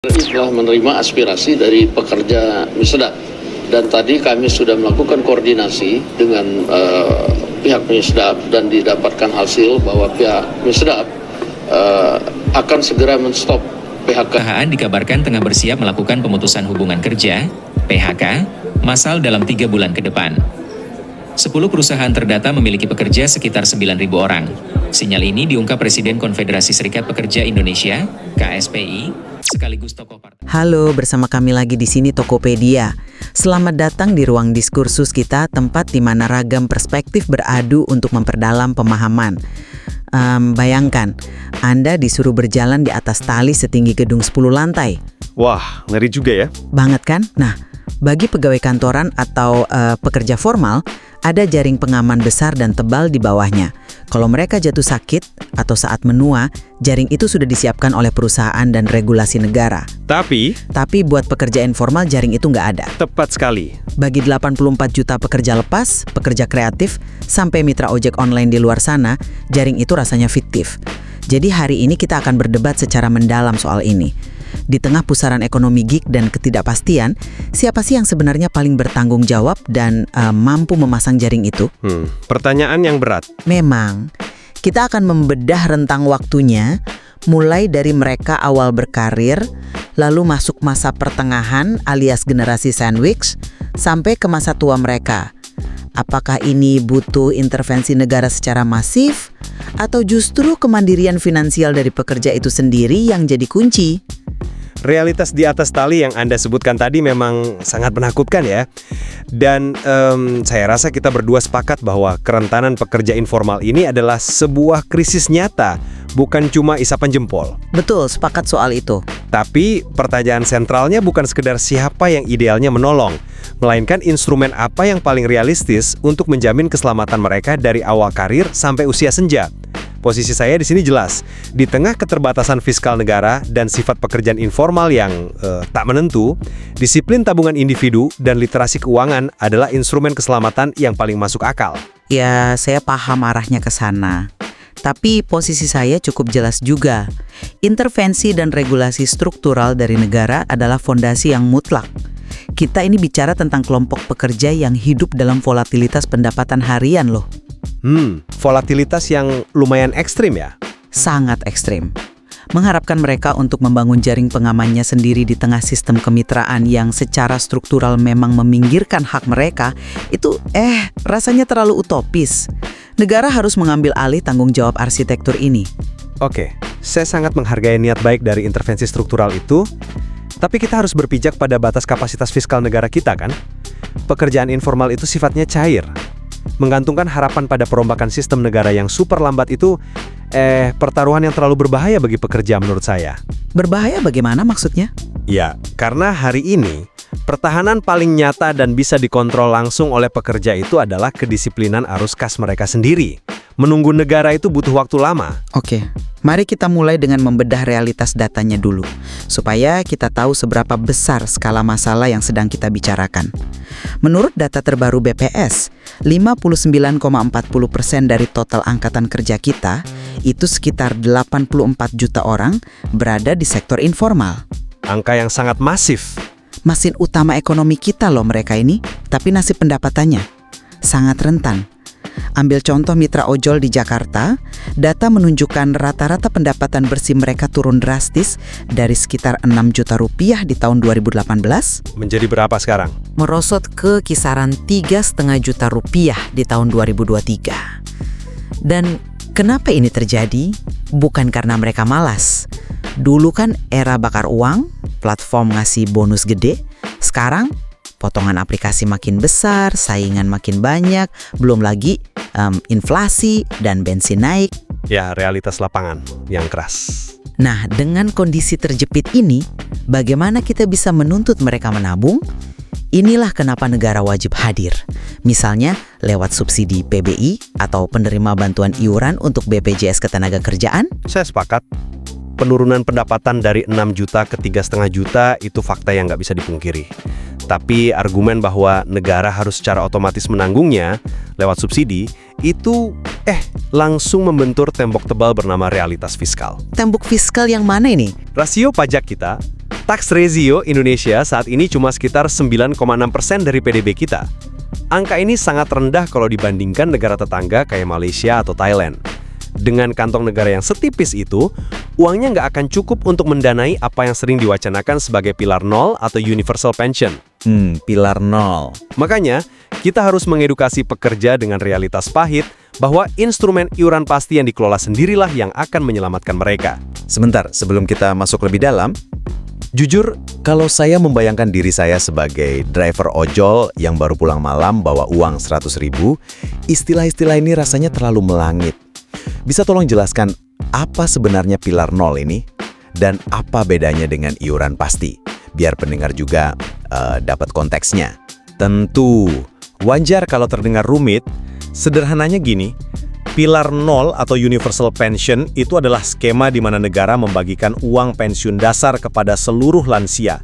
Telah menerima aspirasi dari pekerja Misdap dan tadi kami sudah melakukan koordinasi dengan pihak Misdap dan didapatkan hasil bahwa pihak Misdap akan segera menstop PHK. Perusahaan dikabarkan tengah bersiap melakukan pemutusan hubungan kerja (PHK) massal dalam 3 bulan ke depan. 10 perusahaan terdata memiliki pekerja sekitar 9.000 orang. Sinyal ini diungkap Presiden Konfederasi Serikat Pekerja Indonesia (KSPI) sekaligus tokoh partai. Halo, bersama kami lagi di sini Tokopedia. Selamat datang di ruang diskursus kita, tempat di mana ragam perspektif beradu untuk memperdalam pemahaman. Bayangkan, Anda disuruh berjalan di atas tali setinggi gedung 10 lantai. Wah, ngeri juga ya. Banget kan? Nah, bagi pegawai kantoran atau pekerja formal, ada jaring pengaman besar dan tebal di bawahnya. Kalau mereka jatuh sakit atau saat menua, jaring itu sudah disiapkan oleh perusahaan dan regulasi negara. Tapi buat pekerja informal, jaring itu nggak ada. tepat sekali. Bagi 84 juta pekerja lepas, pekerja kreatif, sampai mitra ojek online di luar sana, jaring itu rasanya fiktif. Jadi hari ini kita akan berdebat secara mendalam soal ini. Di tengah pusaran ekonomi gig dan ketidakpastian, siapa sih yang sebenarnya paling bertanggung jawab dan mampu memasang jaring itu? Pertanyaan yang berat. Memang, kita akan membedah rentang waktunya, mulai dari mereka awal berkarir, lalu masuk masa pertengahan alias generasi sandwich, sampai ke masa tua mereka. Apakah ini butuh intervensi negara secara masif, atau justru kemandirian finansial dari pekerja itu sendiri yang jadi kunci? Realitas di atas tali yang Anda sebutkan tadi memang sangat menakutkan ya. Dan saya rasa kita berdua sepakat bahwa kerentanan pekerja informal ini adalah sebuah krisis nyata, bukan cuma isapan jempol. Betul, sepakat soal itu. Tapi pertanyaan sentralnya bukan sekedar siapa yang idealnya menolong, melainkan instrumen apa yang paling realistis untuk menjamin keselamatan mereka dari awal karir sampai usia senja. Posisi saya di sini jelas, di tengah keterbatasan fiskal negara dan sifat pekerjaan informal yang tak menentu, disiplin tabungan individu dan literasi keuangan adalah instrumen keselamatan yang paling masuk akal. Ya, saya paham arahnya ke sana. Tapi posisi saya cukup jelas juga. Intervensi dan regulasi struktural dari negara adalah fondasi yang mutlak. Kita ini bicara tentang kelompok pekerja yang hidup dalam volatilitas pendapatan harian loh. Volatilitas yang lumayan ekstrim ya? Sangat ekstrim. Mengharapkan mereka untuk membangun jaring pengamannya sendiri di tengah sistem kemitraan yang secara struktural memang meminggirkan hak mereka, itu rasanya terlalu utopis. Negara harus mengambil alih tanggung jawab arsitektur ini. Oke, saya sangat menghargai niat baik dari intervensi struktural itu, tapi kita harus berpijak pada batas kapasitas fiskal negara kita kan? Pekerjaan informal itu sifatnya cair. Menggantungkan harapan pada perombakan sistem negara yang super lambat itu, pertaruhan yang terlalu berbahaya bagi pekerja menurut saya. Berbahaya bagaimana maksudnya? Ya, karena hari ini, pertahanan paling nyata dan bisa dikontrol langsung oleh pekerja itu adalah kedisiplinan arus kas mereka sendiri. Menunggu negara itu butuh waktu lama. Oke, mari kita mulai dengan membedah realitas datanya dulu, supaya kita tahu seberapa besar skala masalah yang sedang kita bicarakan. Menurut data terbaru BPS, 59,40% dari total angkatan kerja kita, itu sekitar 84 juta orang, berada di sektor informal. Angka yang sangat masif. Mesin utama ekonomi kita loh mereka ini, tapi nasib pendapatannya sangat rentan. Ambil contoh mitra ojol di Jakarta, data menunjukkan rata-rata pendapatan bersih mereka turun drastis dari sekitar 6 juta rupiah di tahun 2018 Menjadi berapa sekarang? merosot ke kisaran 3,5 juta rupiah di tahun 2023. Dan kenapa ini terjadi? Bukan karena mereka malas. Dulu kan era bakar uang, platform ngasih bonus gede. Sekarang potongan aplikasi makin besar, saingan makin banyak, belum lagi inflasi dan bensin naik. Ya, realitas lapangan yang keras. Nah, dengan kondisi terjepit ini, bagaimana kita bisa menuntut mereka menabung? Inilah kenapa negara wajib hadir. Misalnya lewat subsidi PBI atau penerima bantuan iuran untuk BPJS Ketenagakerjaan. Saya sepakat. Penurunan pendapatan dari 6 juta ke 3,5 juta itu fakta yang nggak bisa dipungkiri. Tapi argumen bahwa negara harus secara otomatis menanggungnya lewat subsidi, itu langsung membentur tembok tebal bernama realitas fiskal. Tembok fiskal yang mana ini? Rasio pajak kita, tax ratio Indonesia saat ini cuma sekitar 9,6% dari PDB kita. Angka ini sangat rendah kalau dibandingkan negara tetangga kayak Malaysia atau Thailand. Dengan kantong negara yang setipis itu, uangnya nggak akan cukup untuk mendanai apa yang sering diwacanakan sebagai pilar 0 atau universal pension. Pilar 0. Makanya, kita harus mengedukasi pekerja dengan realitas pahit bahwa instrumen iuran pasti yang dikelola sendirilah yang akan menyelamatkan mereka. Sebentar, sebelum kita masuk lebih dalam, jujur, kalau saya membayangkan diri saya sebagai driver ojol yang baru pulang malam bawa uang 100.000, istilah-istilah ini rasanya terlalu melangit. Bisa tolong jelaskan apa sebenarnya pilar 0 ini? Dan apa bedanya dengan iuran pasti? Biar pendengar juga dapat konteksnya. Tentu, wajar kalau terdengar rumit. Sederhananya gini, pilar 0 atau universal pension itu adalah skema di mana negara membagikan uang pensiun dasar kepada seluruh lansia,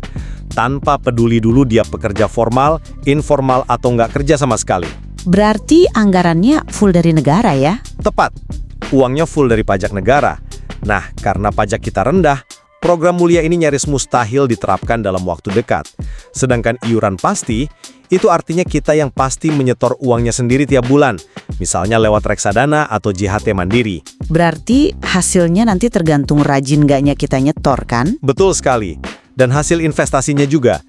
tanpa peduli dulu dia pekerja formal, informal, atau nggak kerja sama sekali. Berarti anggarannya full dari negara ya? Tepat, uangnya full dari pajak negara. Nah, karena pajak kita rendah, program mulia ini nyaris mustahil diterapkan dalam waktu dekat. Sedangkan iuran pasti, itu artinya kita yang pasti menyetor uangnya sendiri tiap bulan, misalnya lewat reksadana atau JHT Mandiri. Berarti hasilnya nanti tergantung rajin gaknya kita nyetor kan? Betul sekali. Dan hasil investasinya juga.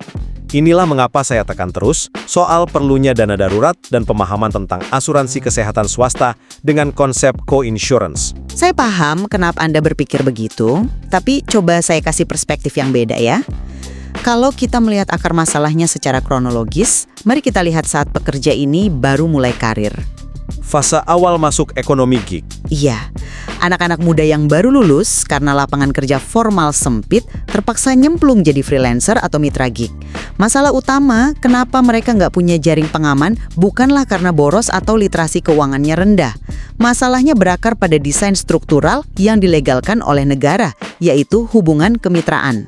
Inilah mengapa saya tekan terus soal perlunya dana darurat dan pemahaman tentang asuransi kesehatan swasta dengan konsep co-insurance. Saya paham kenapa Anda berpikir begitu, tapi coba saya kasih perspektif yang beda ya. Kalau kita melihat akar masalahnya secara kronologis, mari kita lihat saat pekerja ini baru mulai karir. Fase awal masuk ekonomi gig. Iya, anak-anak muda yang baru lulus karena lapangan kerja formal sempit terpaksa nyemplung jadi freelancer atau mitra gig. Masalah utama kenapa mereka nggak punya jaring pengaman bukanlah karena boros atau literasi keuangannya rendah. Masalahnya berakar pada desain struktural yang dilegalkan oleh negara, yaitu hubungan kemitraan.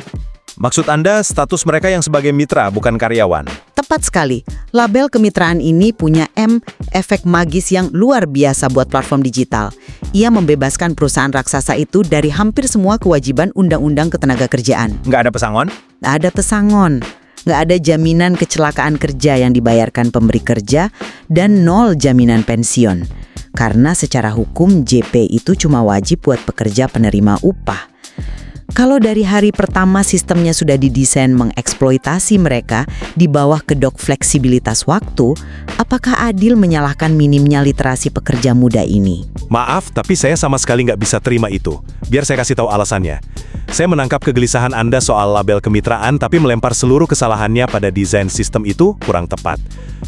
Maksud Anda status mereka yang sebagai mitra, bukan karyawan? Tepat sekali, label kemitraan ini punya efek magis yang luar biasa buat platform digital. Ia membebaskan perusahaan raksasa itu dari hampir semua kewajiban undang-undang ketenagakerjaan. Nggak ada pesangon? Nggak ada pesangon, nggak ada jaminan kecelakaan kerja yang dibayarkan pemberi kerja, dan 0 jaminan pensiun. Karena secara hukum JP itu cuma wajib buat pekerja penerima upah. Kalau dari hari pertama sistemnya sudah didesain mengeksploitasi mereka di bawah kedok fleksibilitas waktu, apakah adil menyalahkan minimnya literasi pekerja muda ini? Maaf, tapi saya sama sekali nggak bisa terima itu. Biar saya kasih tahu alasannya. Saya menangkap kegelisahan Anda soal label kemitraan, tapi melempar seluruh kesalahannya pada desain sistem itu kurang tepat.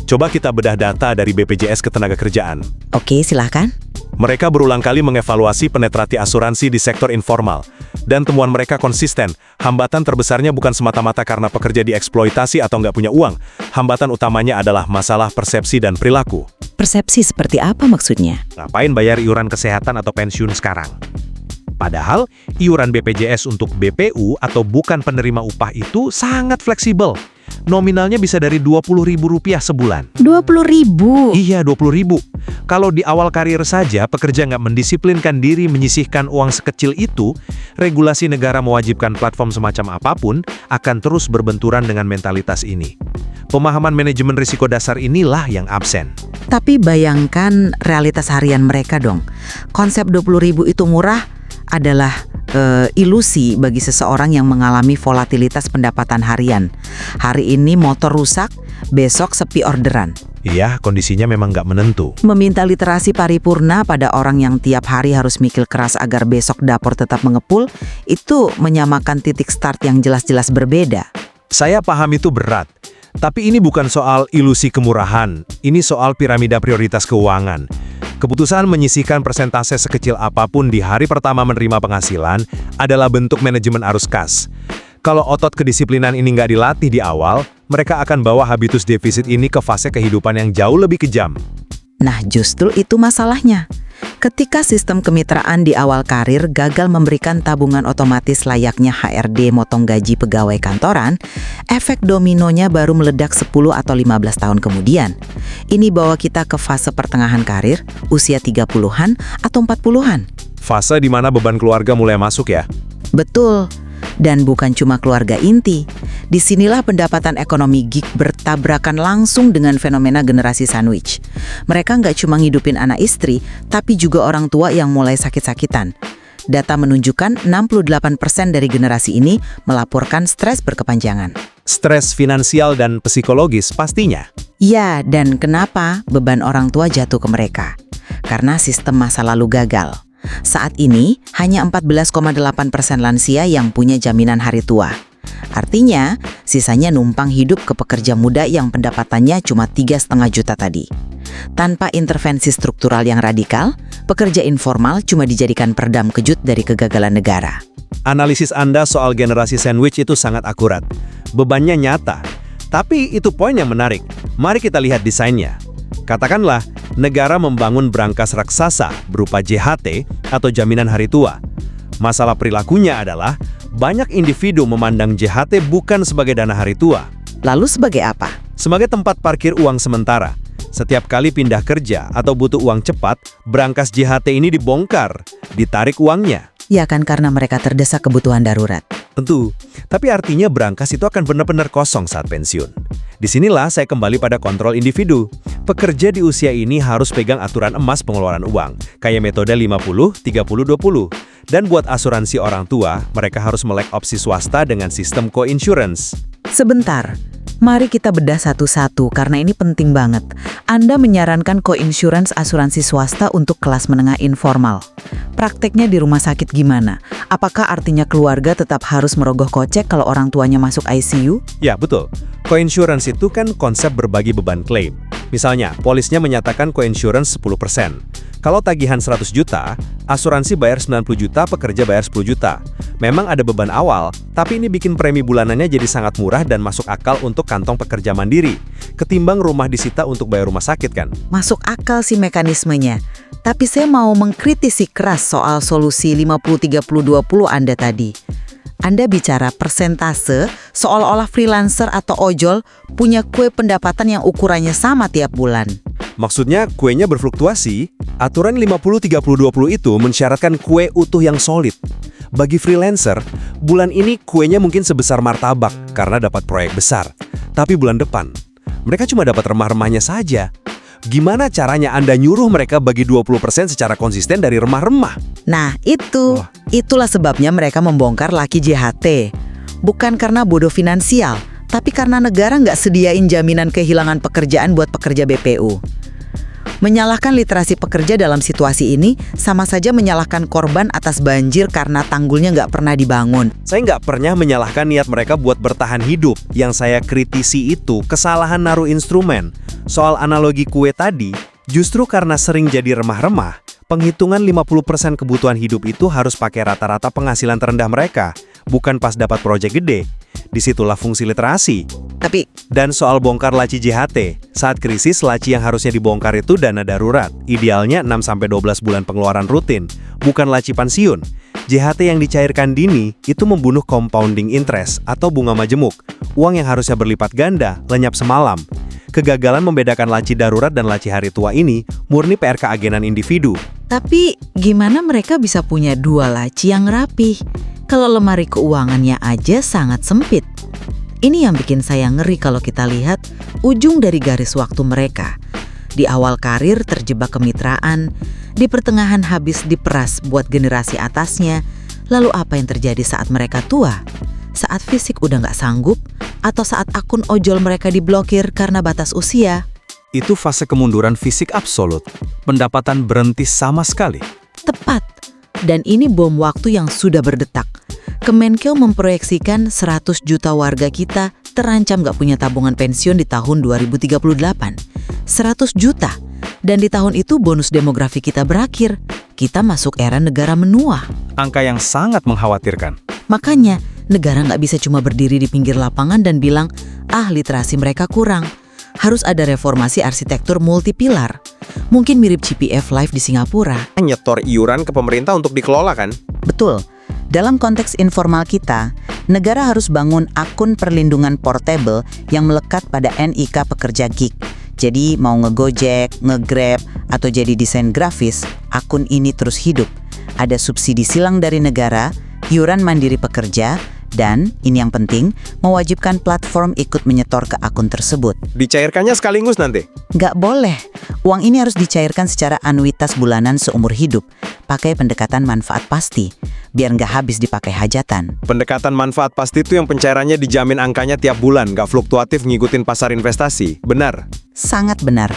Coba kita bedah data dari BPJS Ketenagakerjaan. Oke, silahkan. Mereka berulang kali mengevaluasi penetrasi asuransi di sektor informal. Dan temuan mereka konsisten, hambatan terbesarnya bukan semata-mata karena pekerja dieksploitasi atau nggak punya uang. Hambatan utamanya adalah masalah persepsi dan perilaku. Persepsi seperti apa maksudnya? Ngapain bayar iuran kesehatan atau pensiun sekarang? Padahal, iuran BPJS untuk BPU atau bukan penerima upah itu sangat fleksibel. Nominalnya bisa dari Rp20.000 sebulan. 20.000? Iya, 20.000. Kalau di awal karir saja pekerja nggak mendisiplinkan diri menyisihkan uang sekecil itu, regulasi negara mewajibkan platform semacam apapun akan terus berbenturan dengan mentalitas ini. Pemahaman manajemen risiko dasar inilah yang absen. Tapi bayangkan realitas harian mereka dong. Konsep 20.000 itu murah adalah ilusi bagi seseorang yang mengalami volatilitas pendapatan harian. Hari ini motor rusak, besok sepi orderan. Iya, kondisinya memang nggak menentu. Meminta literasi paripurna pada orang yang tiap hari harus mikir keras agar besok dapur tetap mengepul, itu menyamakan titik start yang jelas-jelas berbeda. Saya paham itu berat. Tapi ini bukan soal ilusi kemurahan, ini soal piramida prioritas keuangan. Keputusan menyisihkan persentase sekecil apapun di hari pertama menerima penghasilan adalah bentuk manajemen arus kas. Kalau otot kedisiplinan ini nggak dilatih di awal, mereka akan bawa habitus defisit ini ke fase kehidupan yang jauh lebih kejam. Nah, justru itu masalahnya. Ketika sistem kemitraan di awal karir gagal memberikan tabungan otomatis layaknya HRD motong gaji pegawai kantoran, efek dominonya baru meledak 10 atau 15 tahun kemudian. Ini bawa kita ke fase pertengahan karir, usia 30-an atau 40-an. Fase di mana beban keluarga mulai masuk ya? Betul. Dan bukan cuma keluarga inti. Disinilah pendapatan ekonomi gig bertabrakan langsung dengan fenomena generasi sandwich. Mereka nggak cuma ngidupin anak istri, tapi juga orang tua yang mulai sakit-sakitan. Data menunjukkan 68% dari generasi ini melaporkan stres berkepanjangan. Stres finansial dan psikologis pastinya. Ya, dan kenapa beban orang tua jatuh ke mereka? Karena sistem masa lalu gagal. Saat ini, hanya 14,8% lansia yang punya jaminan hari tua. Artinya, sisanya numpang hidup ke pekerja muda yang pendapatannya cuma 3,5 juta tadi. Tanpa intervensi struktural yang radikal, pekerja informal cuma dijadikan peredam kejut dari kegagalan negara. Analisis Anda soal generasi sandwich itu sangat akurat. Bebannya nyata. Tapi itu poin yang menarik. Mari kita lihat desainnya. Katakanlah, negara membangun brankas raksasa berupa JHT atau jaminan hari tua. Masalah perilakunya adalah banyak individu memandang JHT bukan sebagai dana hari tua. Lalu sebagai apa? Sebagai tempat parkir uang sementara. Setiap kali pindah kerja atau butuh uang cepat, brankas JHT ini dibongkar, ditarik uangnya. Ya kan karena mereka terdesak kebutuhan darurat. Tentu, tapi artinya brankas itu akan benar-benar kosong saat pensiun. Disinilah saya kembali pada kontrol individu. Pekerja di usia ini harus pegang aturan emas pengeluaran uang, kayak metode 50-30-20. Dan buat asuransi orang tua, mereka harus melek opsi swasta dengan sistem co-insurance. Sebentar, mari kita bedah satu-satu karena ini penting banget. Anda menyarankan co-insurance asuransi swasta untuk kelas menengah informal. Prakteknya di rumah sakit gimana? Apakah artinya keluarga tetap harus merogoh kocek kalau orang tuanya masuk ICU? Ya, betul. Co-insurance itu kan konsep berbagi beban klaim. Misalnya, polisnya menyatakan co-insurance 10%. Kalau tagihan 100 juta, asuransi bayar 90 juta, pekerja bayar 10 juta. Memang ada beban awal, tapi ini bikin premi bulanannya jadi sangat murah dan masuk akal untuk kantong pekerja mandiri. Ketimbang rumah disita untuk bayar rumah sakit kan? Masuk akal sih mekanismenya. Tapi saya mau mengkritisi keras soal solusi 50-30-20 Anda tadi. Anda bicara persentase seolah-olah freelancer atau ojol punya kue pendapatan yang ukurannya sama tiap bulan. Maksudnya kuenya berfluktuasi. Aturan 50-30-20 itu mensyaratkan kue utuh yang solid. Bagi freelancer, bulan ini kuenya mungkin sebesar martabak karena dapat proyek besar. Tapi bulan depan, mereka cuma dapat remah-remahnya saja. Gimana caranya Anda nyuruh mereka bagi 20% secara konsisten dari remah-remah? Nah, itulah sebabnya mereka membongkar laki JHT. Bukan karena bodoh finansial, tapi karena negara nggak sediain jaminan kehilangan pekerjaan buat pekerja BPU. Menyalahkan literasi pekerja dalam situasi ini sama saja menyalahkan korban atas banjir karena tanggulnya nggak pernah dibangun. Saya nggak pernah menyalahkan niat mereka buat bertahan hidup. Yang saya kritisi itu kesalahan naruh instrumen. Soal analogi kue tadi, justru karena sering jadi remah-remah, penghitungan 50% kebutuhan hidup itu harus pakai rata-rata penghasilan terendah mereka, bukan pas dapat proyek gede. Disitulah fungsi literasi. Dan soal bongkar laci JHT, saat krisis laci yang harusnya dibongkar itu dana darurat. Idealnya 6-12 bulan pengeluaran rutin, bukan laci pensiun. JHT yang dicairkan dini itu membunuh compounding interest atau bunga majemuk. Uang yang harusnya berlipat ganda, lenyap semalam. Kegagalan membedakan laci darurat dan laci hari tua ini murni PR keagenan individu. Tapi gimana mereka bisa punya dua laci yang rapih kalau lemari keuangannya aja sangat sempit? Ini yang bikin saya ngeri kalau kita lihat ujung dari garis waktu mereka. Di awal karir terjebak kemitraan, di pertengahan habis diperas buat generasi atasnya. Lalu apa yang terjadi saat mereka tua? Saat fisik udah nggak sanggup, atau saat akun ojol mereka diblokir karena batas usia? Itu fase kemunduran fisik absolut. Pendapatan berhenti sama sekali. Tepat. Dan ini bom waktu yang sudah berdetak. Kemenkeu memproyeksikan 100 juta warga kita terancam nggak punya tabungan pensiun di tahun 2038. 100 juta. Dan di tahun itu bonus demografi kita berakhir. Kita masuk era negara menua. Angka yang sangat mengkhawatirkan. Makanya, negara nggak bisa cuma berdiri di pinggir lapangan dan bilang, literasi mereka kurang. harus ada reformasi arsitektur multipilar. Mungkin mirip GPF Live di Singapura. Nyetor iuran ke pemerintah untuk dikelola kan? Betul. Dalam konteks informal kita, negara harus bangun akun perlindungan portable yang melekat pada NIK pekerja gig. Jadi mau nge-Gojek, nge-Grab, atau jadi desain grafis, akun ini terus hidup. Ada subsidi silang dari negara, iuran mandiri pekerja, dan, ini yang penting, mewajibkan platform ikut menyetor ke akun tersebut. Dicairkannya sekaligus nanti? Nggak boleh. Uang ini harus dicairkan secara anuitas bulanan seumur hidup, pakai pendekatan manfaat pasti, biar nggak habis dipakai hajatan. Pendekatan manfaat pasti itu yang pencairannya dijamin angkanya tiap bulan, nggak fluktuatif ngikutin pasar investasi. Benar? Sangat benar.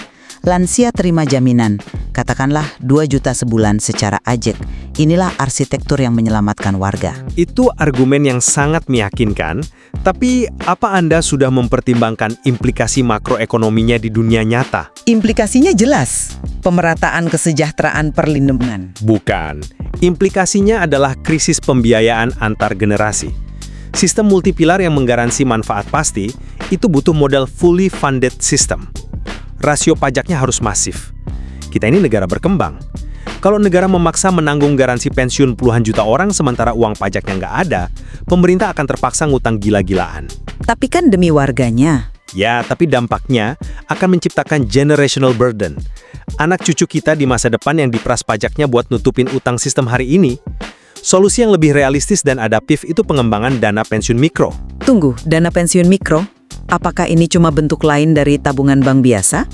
Lansia terima jaminan, katakanlah 2 juta sebulan secara ajak. Inilah arsitektur yang menyelamatkan warga. Itu argumen yang sangat meyakinkan, tapi apa Anda sudah mempertimbangkan implikasi makroekonominya di dunia nyata? Implikasinya jelas, pemerataan kesejahteraan perlindungan. Bukan. Implikasinya adalah krisis pembiayaan antar generasi. Sistem multipilar yang menggaransi manfaat pasti, itu butuh model fully funded system. Rasio pajaknya harus masif. Kita ini negara berkembang. Kalau negara memaksa menanggung garansi pensiun puluhan juta orang sementara uang pajaknya nggak ada, pemerintah akan terpaksa ngutang gila-gilaan. Tapi kan demi warganya. Ya, tapi dampaknya akan menciptakan generational burden. Anak cucu kita di masa depan yang diperas pajaknya buat nutupin utang sistem hari ini. Solusi yang lebih realistis dan adaptif itu pengembangan dana pensiun mikro. Tunggu, dana pensiun mikro? Apakah ini cuma bentuk lain dari tabungan bank biasa?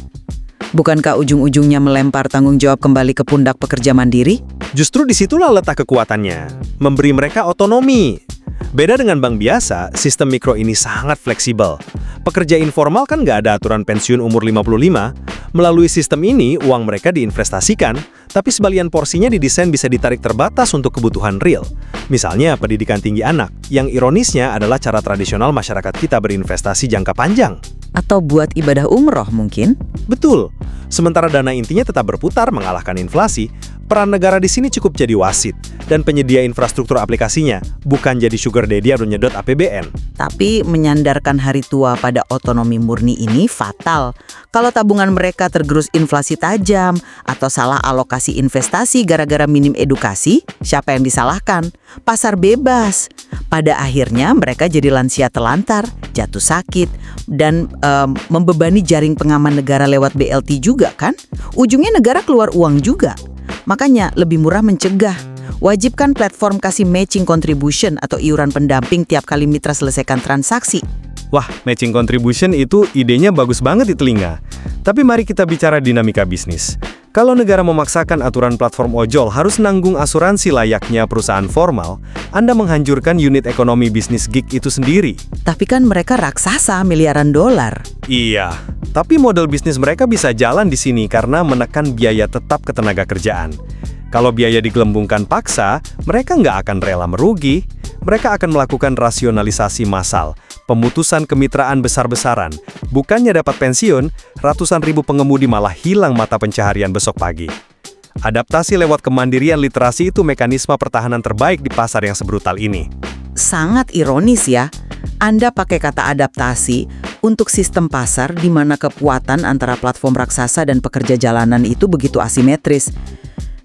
Bukankah ujung-ujungnya melempar tanggung jawab kembali ke pundak pekerja mandiri? Justru disitulah letak kekuatannya, memberi mereka otonomi. Beda dengan bank biasa, sistem mikro ini sangat fleksibel. Pekerja informal kan nggak ada aturan pensiun umur 55. Melalui sistem ini, uang mereka diinvestasikan, tapi sebagian porsinya didesain bisa ditarik terbatas untuk kebutuhan real. Misalnya pendidikan tinggi anak, yang ironisnya adalah cara tradisional masyarakat kita berinvestasi jangka panjang. Atau buat ibadah umroh mungkin? Betul. Sementara dana intinya tetap berputar mengalahkan inflasi, peran negara di sini cukup jadi wasit dan penyedia infrastruktur aplikasinya, bukan jadi sugar daddy atau nyedot APBN. Tapi menyandarkan hari tua pada otonomi murni ini fatal. Kalau tabungan mereka tergerus inflasi tajam atau salah alokasi investasi gara-gara minim edukasi, siapa yang disalahkan? Pasar bebas. Pada akhirnya mereka jadi lansia telantar, jatuh sakit, dan membebani jaring pengaman negara lewat BLT juga kan? Ujungnya negara keluar uang juga. Makanya lebih murah mencegah. Wajibkan platform kasih matching contribution atau iuran pendamping tiap kali mitra selesaikan transaksi. Wah, matching contribution itu idenya bagus banget di telinga. Tapi mari kita bicara dinamika bisnis. Kalau negara memaksakan aturan platform ojol harus nanggung asuransi layaknya perusahaan formal, Anda menghancurkan unit ekonomi bisnis gig itu sendiri. Tapi kan mereka raksasa miliaran dolar. Iya, tapi model bisnis mereka bisa jalan di sini karena menekan biaya tetap ketenaga kerjaan. Kalau biaya digelembungkan paksa, mereka nggak akan rela merugi. Mereka akan melakukan rasionalisasi massal, pemutusan kemitraan besar-besaran. Bukannya dapat pensiun, ratusan ribu pengemudi malah hilang mata pencaharian besok pagi. Adaptasi lewat kemandirian literasi itu mekanisme pertahanan terbaik di pasar yang sebrutal ini. Sangat ironis ya. Anda pakai kata adaptasi untuk sistem pasar di mana kekuatan antara platform raksasa dan pekerja jalanan itu begitu asimetris.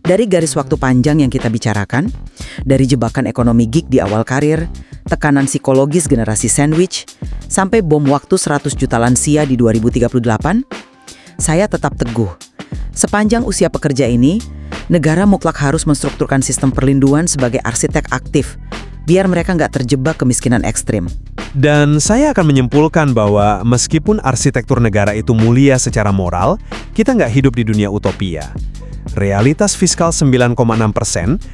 Dari garis waktu panjang yang kita bicarakan, dari jebakan ekonomi gig di awal karir, tekanan psikologis generasi sandwich, sampai bom waktu 100 juta lansia di 2038, saya tetap teguh. Sepanjang usia pekerja ini, negara mutlak harus menstrukturkan sistem perlindungan sebagai arsitek aktif, biar mereka nggak terjebak kemiskinan ekstrim. Dan saya akan menyimpulkan bahwa meskipun arsitektur negara itu mulia secara moral, kita nggak hidup di dunia utopia. Realitas fiskal 9,6%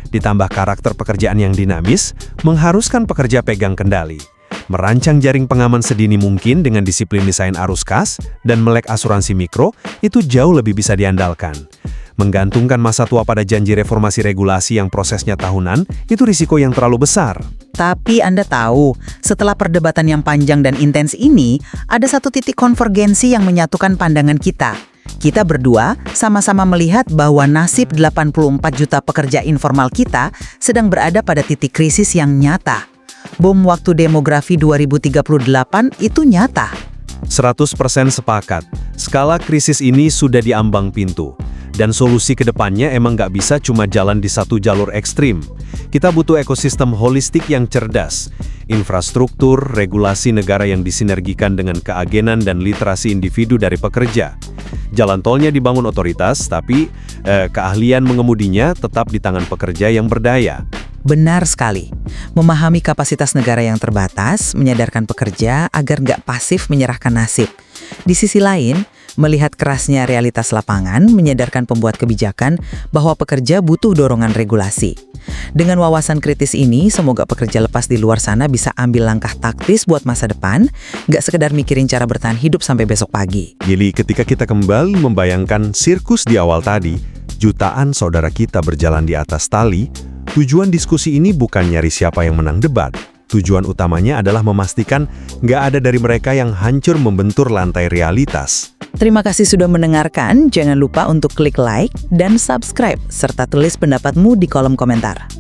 ditambah karakter pekerjaan yang dinamis mengharuskan pekerja pegang kendali, merancang jaring pengaman sedini mungkin dengan disiplin desain arus kas dan melek asuransi mikro itu jauh lebih bisa diandalkan. Menggantungkan masa tua pada janji reformasi regulasi yang prosesnya tahunan itu risiko yang terlalu besar. Tapi Anda tahu, setelah perdebatan yang panjang dan intens ini, ada satu titik konvergensi yang menyatukan pandangan kita. Kita berdua sama-sama melihat bahwa nasib 84 juta pekerja informal kita sedang berada pada titik krisis yang nyata. Bom waktu demografi 2038 itu nyata. 100% sepakat. Skala krisis ini sudah diambang pintu. Dan solusi ke depannya emang nggak bisa cuma jalan di satu jalur ekstrim. Kita butuh ekosistem holistik yang cerdas. Infrastruktur, regulasi negara yang disinergikan dengan keagenan dan literasi individu dari pekerja. Jalan tolnya dibangun otoritas, tapi keahlian mengemudinya tetap di tangan pekerja yang berdaya. Benar sekali. Memahami kapasitas negara yang terbatas, menyadarkan pekerja agar nggak pasif menyerahkan nasib. Di sisi lain, melihat kerasnya realitas lapangan, menyadarkan pembuat kebijakan bahwa pekerja butuh dorongan regulasi. Dengan wawasan kritis ini, semoga pekerja lepas di luar sana bisa ambil langkah taktis buat masa depan, nggak sekedar mikirin cara bertahan hidup sampai besok pagi. Gili, ketika kita kembali membayangkan sirkus di awal tadi, jutaan saudara kita berjalan di atas tali, tujuan diskusi ini bukan nyari siapa yang menang debat. Tujuan utamanya adalah memastikan nggak ada dari mereka yang hancur membentur lantai realitas. Terima kasih sudah mendengarkan. Jangan lupa untuk klik like dan subscribe, serta tulis pendapatmu di kolom komentar.